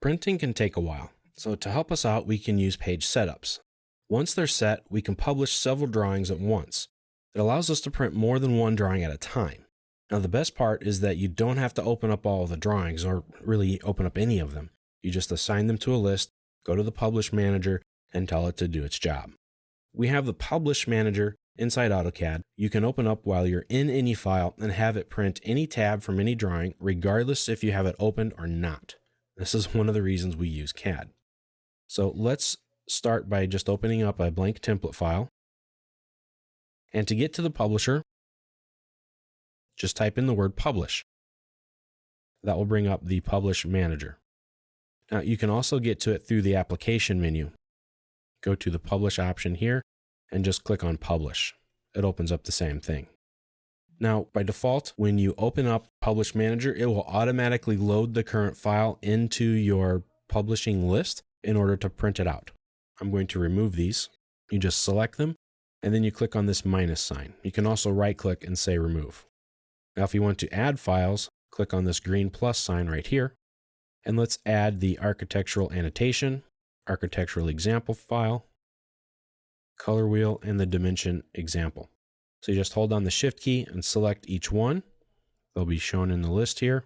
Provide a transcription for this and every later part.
Printing can take a while, so to help us out, we can use page setups. Once they're set, we can publish several drawings at once. It allows us to print more than one drawing at a time. Now, the best part is that you don't have to open up all of the drawings or really open up any of them. You just assign them to a list, go to the Publish Manager, and tell it to do its job. We have the Publish Manager inside AutoCAD. You can open up while you're in any file and have it print any tab from any drawing, regardless if you have it opened or not. This is one of the reasons we use CAD. So let's start by just opening up a blank template file. And to get to the publisher, just type in the word publish. That will bring up the Publish Manager. Now you can also get to it through the application menu. Go to the Publish option here and just click on Publish. It opens up the same thing. Now, by default, when you open up Publish Manager, it will automatically load the current file into your publishing list in order to print it out. I'm going to remove these. You just select them, and then you click on this minus sign. You can also right-click and say Remove. Now, if you want to add files, click on this green plus sign right here, and let's add the architectural annotation, architectural example file, color wheel, and the dimension example. So you just hold down the Shift key and select each one. They'll be shown in the list here.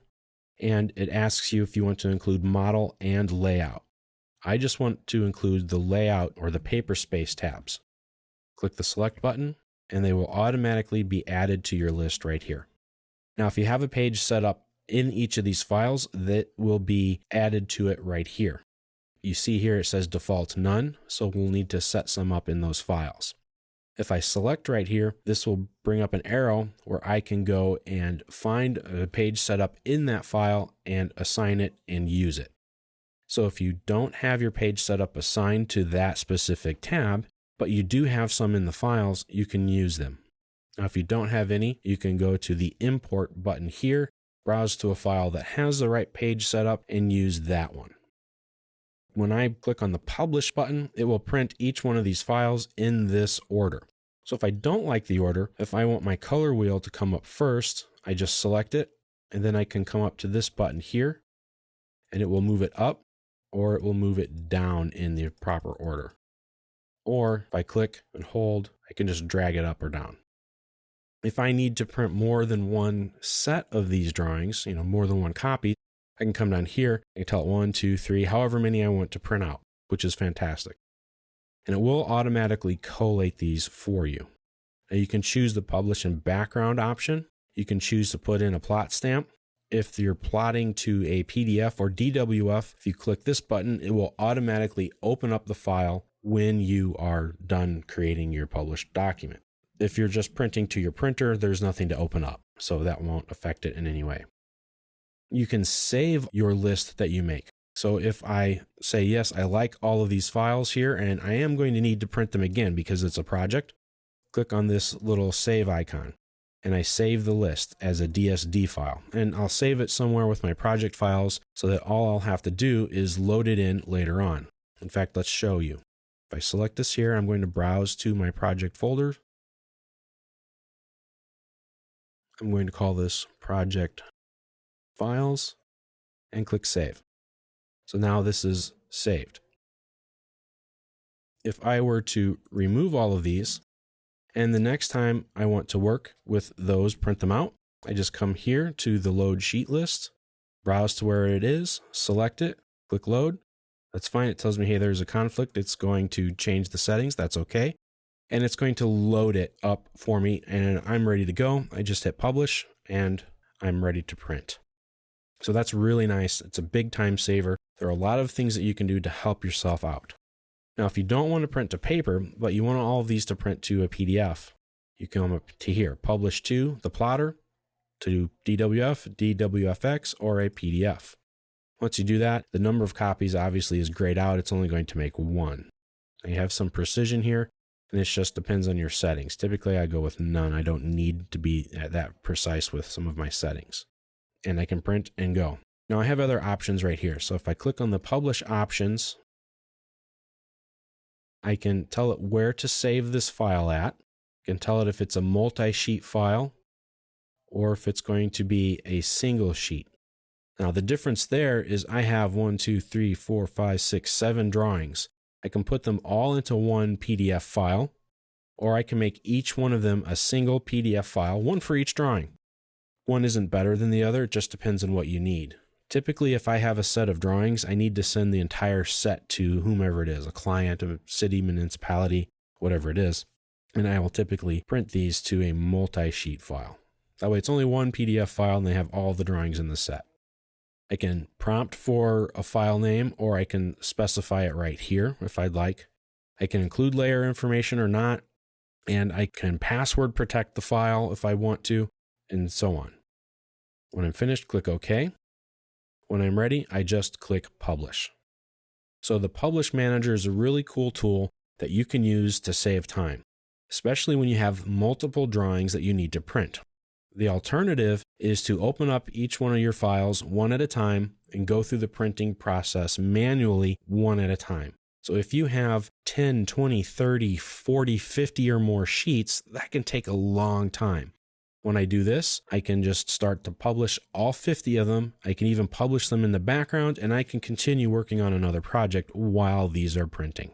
And it asks you if you want to include model and layout. I just want to include the layout or the paper space tabs. Click the select button and they will automatically be added to your list right here. Now, if you have a page set up in each of these files, that will be added to it right here. You see here it says default none, so we'll need to set some up in those files. If I select right here, this will bring up an arrow where I can go and find a page set up in that file and assign it and use it. So if you don't have your page setup assigned to that specific tab, but you do have some in the files, you can use them. Now, if you don't have any, you can go to the Import button here, browse to a file that has the right page setup, and use that one. When I click on the Publish button, it will print each one of these files in this order. So if I don't like the order, if I want my color wheel to come up first, I just select it, and then I can come up to this button here, and it will move it up, or it will move it down in the proper order. Or if I click and hold, I can just drag it up or down. If I need to print more than one set of these drawings, more than one copy, I can come down here and tell it 1, 2, 3, however many I want to print out, which is fantastic. And it will automatically collate these for you. Now you can choose the Publish in Background option. You can choose to put in a plot stamp. If you're plotting to a PDF or DWF, if you click this button, it will automatically open up the file when you are done creating your published document. If you're just printing to your printer, there's nothing to open up, so that won't affect it in any way. You can save your list that you make. So if I say, yes, I like all of these files here, and I am going to need to print them again because it's a project, click on this little save icon, and I save the list as a DSD file. And I'll save it somewhere with my project files so that all I'll have to do is load it in later on. In fact, let's show you. If I select this here, I'm going to browse to my project folder. I'm going to call this Project Files and click Save. So now this is saved. If I were to remove all of these, and the next time I want to work with those, print them out, I just come here to the Load Sheet list, browse to where it is, select it, click Load. That's fine. It tells me, hey, there's a conflict. It's going to change the settings. That's okay. And it's going to load it up for me, and I'm ready to go. I just hit Publish, and I'm ready to print. So that's really nice. It's a big time saver. There are a lot of things that you can do to help yourself out. Now, if you don't want to print to paper, but you want all of these to print to a PDF, you come up to here, Publish to the plotter, to DWF, DWFX, or a PDF. Once you do that, the number of copies obviously is grayed out. It's only going to make one. Now, you have some precision here, and this just depends on your settings. Typically, I go with none. I don't need to be that precise with some of my settings. And I can print and go. Now I have other options right here. So if I click on the Publish options, I can tell it where to save this file at. I can tell it if it's a multi-sheet file or if it's going to be a single sheet. Now the difference there is I have 7 drawings. I can put them all into one PDF file, or I can make each one of them a single PDF file, one for each drawing. One isn't better than the other, it just depends on what you need. Typically, if I have a set of drawings, I need to send the entire set to whomever it is, a client, a city, municipality, whatever it is. And I will typically print these to a multi-sheet file. That way it's only one PDF file and they have all the drawings in the set. I can prompt for a file name, or I can specify it right here if I'd like. I can include layer information or not, and I can password protect the file if I want to, and so on. When I'm finished, click OK. When I'm ready, I just click Publish. So the Publish Manager is a really cool tool that you can use to save time, especially when you have multiple drawings that you need to print. The alternative is to open up each one of your files one at a time and go through the printing process manually one at a time. So if you have 10, 20, 30, 40, 50 or more sheets, that can take a long time. When I do this, I can just start to publish all 50 of them. I can even publish them in the background, and I can continue working on another project while these are printing.